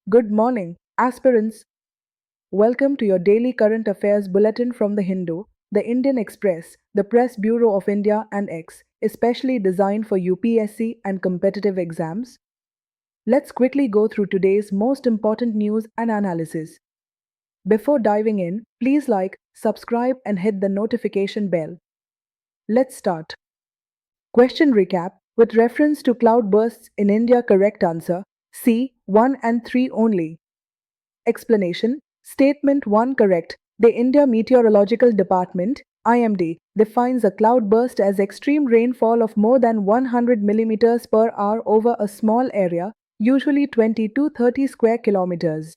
Good morning, aspirants. Welcome to your daily current affairs bulletin from the Hindu, the Indian Express, the Press Bureau of India, and X, especially designed for UPSC and competitive exams. Let's quickly go through today's most important news and analysis. Before diving in, please like, subscribe, and hit the notification bell. Let's start. Question recap with reference to cloud bursts in India. Correct answer C 1 and 3 only. Explanation. Statement 1 correct. The India Meteorological Department (IMD) defines a cloudburst as extreme rainfall of more than 100 millimeters per hour over a small area, usually 20 to 30 square kilometers.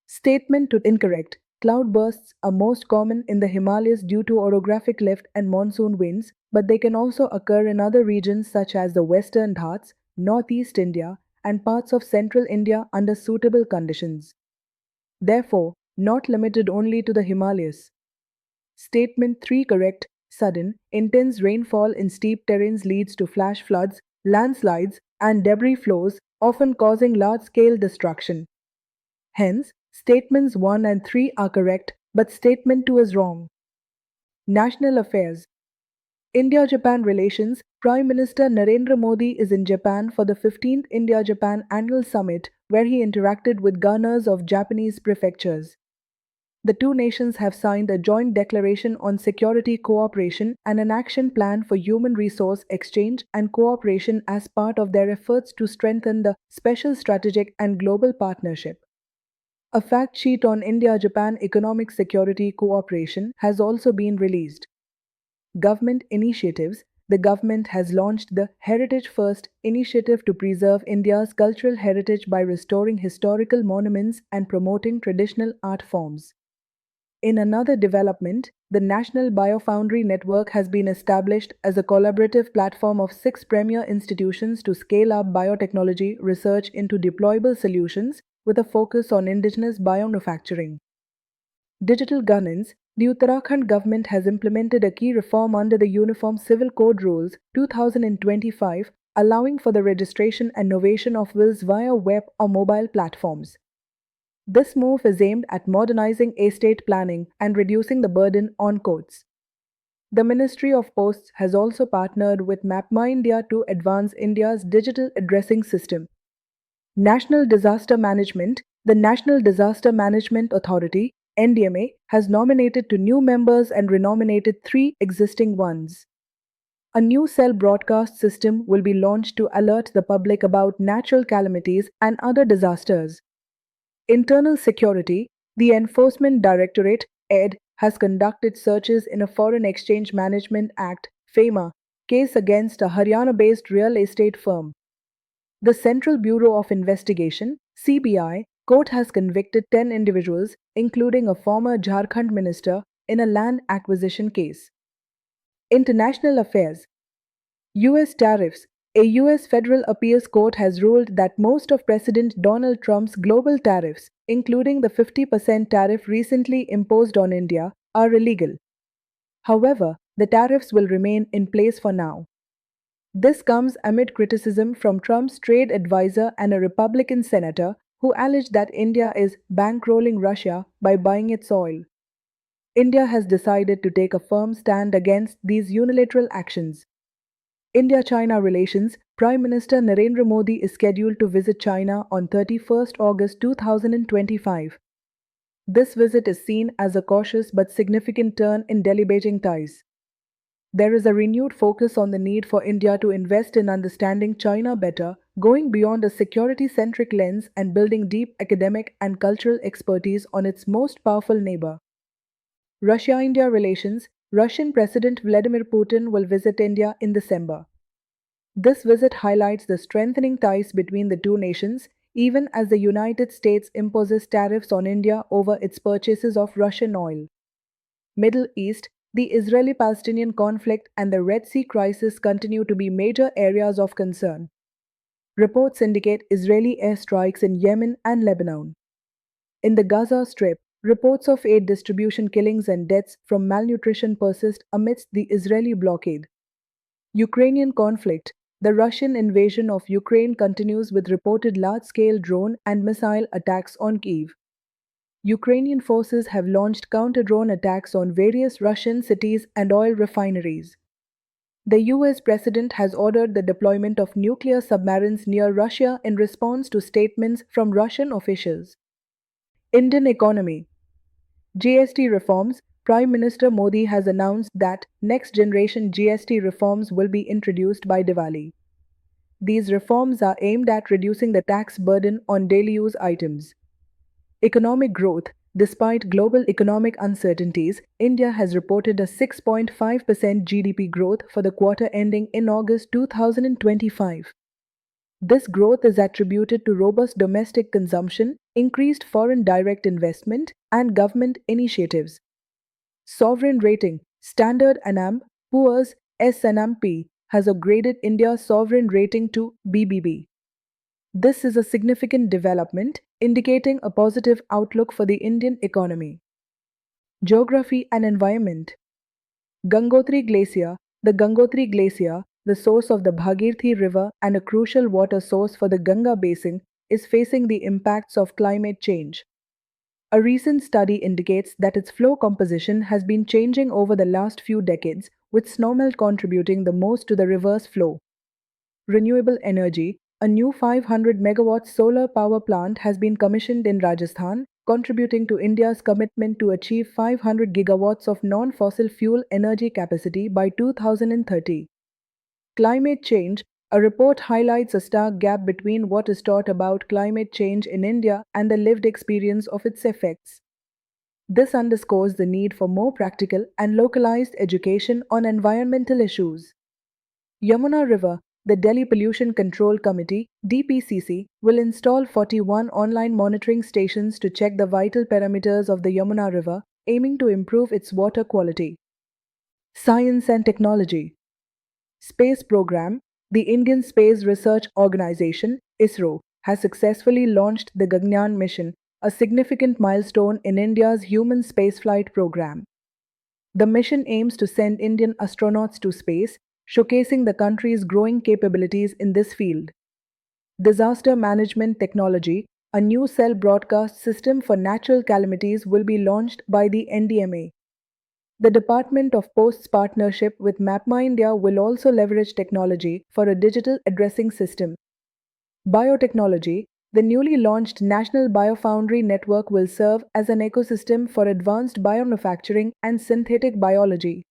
Statement 2 incorrect. Cloudbursts are most common in the Himalayas due to orographic lift and monsoon winds, but they can also occur in other regions such as the Western Ghats, Northeast India, and parts of Central India under suitable conditions. Therefore, not limited only to the Himalayas. Statement 3 correct. Sudden, intense rainfall in steep terrains leads to flash floods, landslides, and debris flows, often causing large-scale destruction. Hence, statements 1 and 3 are correct, but statement 2 is wrong. National Affairs. India-Japan Relations. Prime Minister Narendra Modi is in Japan for the 15th India-Japan Annual Summit, where he interacted with governors of Japanese prefectures. The two nations have signed a joint declaration on security cooperation and an action plan for human resource exchange and cooperation as part of their efforts to strengthen the special strategic and global partnership. A fact sheet on India-Japan economic security cooperation has also been released. Government initiatives. The government has launched the Heritage First initiative to preserve India's cultural heritage by restoring historical monuments and promoting traditional art forms. In another development, the National Biofoundry Network has been established as a collaborative platform of 6 premier institutions to scale up biotechnology research into deployable solutions with a focus on indigenous biomanufacturing. Digital governance. The Uttarakhand government has implemented a key reform under the Uniform Civil Code Rules 2025, allowing for the registration and novation of wills via web or mobile platforms. This move is aimed at modernizing estate planning and reducing the burden on courts. The Ministry of Posts has also partnered with MapMyIndia to advance India's digital addressing system. National Disaster Management. The National Disaster Management Authority (NDMA) has nominated 2 new members and renominated 3 existing ones. A new cell broadcast system will be launched to alert the public about natural calamities and other disasters. Internal Security. The Enforcement Directorate (ED) has conducted searches in a Foreign Exchange Management Act (FEMA) case against a Haryana-based real estate firm. The Central Bureau of Investigation (CBI) court has convicted 10 individuals, including a former Jharkhand minister, in a land acquisition case. International Affairs. U.S. tariffs. A U.S. federal appeals court has ruled that most of President Donald Trump's global tariffs, including the 50% tariff recently imposed on India, are illegal. However, the tariffs will remain in place for now. This comes amid criticism from Trump's trade advisor and a Republican senator who alleged that India is bankrolling Russia by buying its oil. India has decided to take a firm stand against these unilateral actions. India-China Relations. Prime Minister Narendra Modi is scheduled to visit China on 31st August 2025. This visit is seen as a cautious but significant turn in Delhi-Beijing ties. There is a renewed focus on the need for India to invest in understanding China better, going beyond a security-centric lens and building deep academic and cultural expertise on its most powerful neighbor. Russia-India Relations. Russian President Vladimir Putin will visit India in December. This visit highlights the strengthening ties between the two nations, even as the United States imposes tariffs on India over its purchases of Russian oil. Middle East. The Israeli-Palestinian conflict and the Red Sea crisis continue to be major areas of concern. Reports indicate Israeli airstrikes in Yemen and Lebanon. In the Gaza Strip, reports of aid distribution killings and deaths from malnutrition persist amidst the Israeli blockade. Ukrainian conflict. The Russian invasion of Ukraine continues with reported large-scale drone and missile attacks on Kyiv. Ukrainian forces have launched counter-drone attacks on various Russian cities and oil refineries. The US president has ordered the deployment of nuclear submarines near Russia in response to statements from Russian officials. Indian economy. GST reforms. Prime Minister Modi has announced that next generation GST reforms will be introduced by Diwali. These reforms are aimed at reducing the tax burden on daily use items. Economic growth. Despite global economic uncertainties, India has reported a 6.5% GDP growth for the quarter ending in August 2025. This growth is attributed to robust domestic consumption, increased foreign direct investment, and government initiatives. Sovereign rating. Standard & Poor's S&P has upgraded India's sovereign rating to BBB. This is a significant development, indicating a positive outlook for the Indian economy. Geography and environment. Gangotri Glacier. The Gangotri Glacier, the source of the Bhagirathi River and a crucial water source for the Ganga Basin, is facing the impacts of climate change. A recent study indicates that its flow composition has been changing over the last few decades, with snowmelt contributing the most to the river's flow. Renewable energy. A new 500 megawatt solar power plant has been commissioned in Rajasthan, contributing to India's commitment to achieve 500 gigawatts of non-fossil fuel energy capacity by 2030. Climate change. A report highlights a stark gap between what is taught about climate change in India and the lived experience of its effects. This underscores the need for more practical and localized education on environmental issues. Yamuna River. The Delhi Pollution Control Committee (DPCC) will install 41 online monitoring stations to check the vital parameters of the Yamuna River, aiming to improve its water quality. Science and technology. Space program. The Indian Space Research Organisation (ISRO) has successfully launched the Gaganyaan mission, a significant milestone in India's human spaceflight program. The mission aims to send Indian astronauts to space, showcasing the country's growing capabilities in this field. Disaster management technology. A new cell broadcast system for natural calamities will be launched by the NDMA. The Department of Post's partnership with MapMyIndia will also leverage technology for a digital addressing system. Biotechnology. The newly launched National Biofoundry Network will serve as an ecosystem for advanced biomanufacturing and synthetic biology.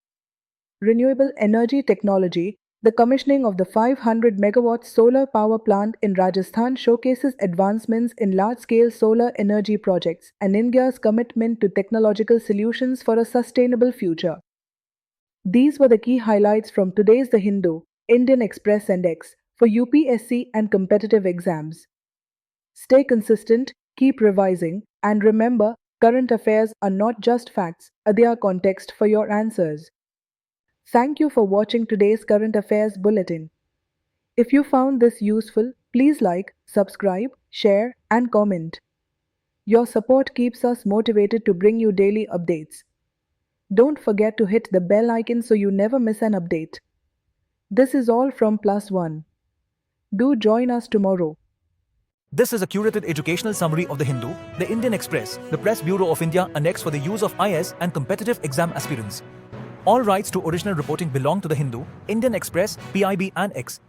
Renewable energy technology. The commissioning of the 500 megawatt solar power plant in Rajasthan showcases advancements in large-scale solar energy projects and India's commitment to technological solutions for a sustainable future. These were the key highlights from today's The Hindu, Indian Express and X for UPSC and competitive exams. Stay consistent, keep revising, and remember, current affairs are not just facts, they are context for your answers. Thank you for watching today's Current Affairs Bulletin. If you found this useful, please like, subscribe, share, and comment. Your support keeps us motivated to bring you daily updates. Don't forget to hit the bell icon so you never miss an update. This is all from Plus One. Do join us tomorrow. This is a curated educational summary of The Hindu, the Indian Express, the Press Bureau of India, annexed for the use of IAS and competitive exam aspirants. All rights to original reporting belong to The Hindu, Indian Express, PIB and X.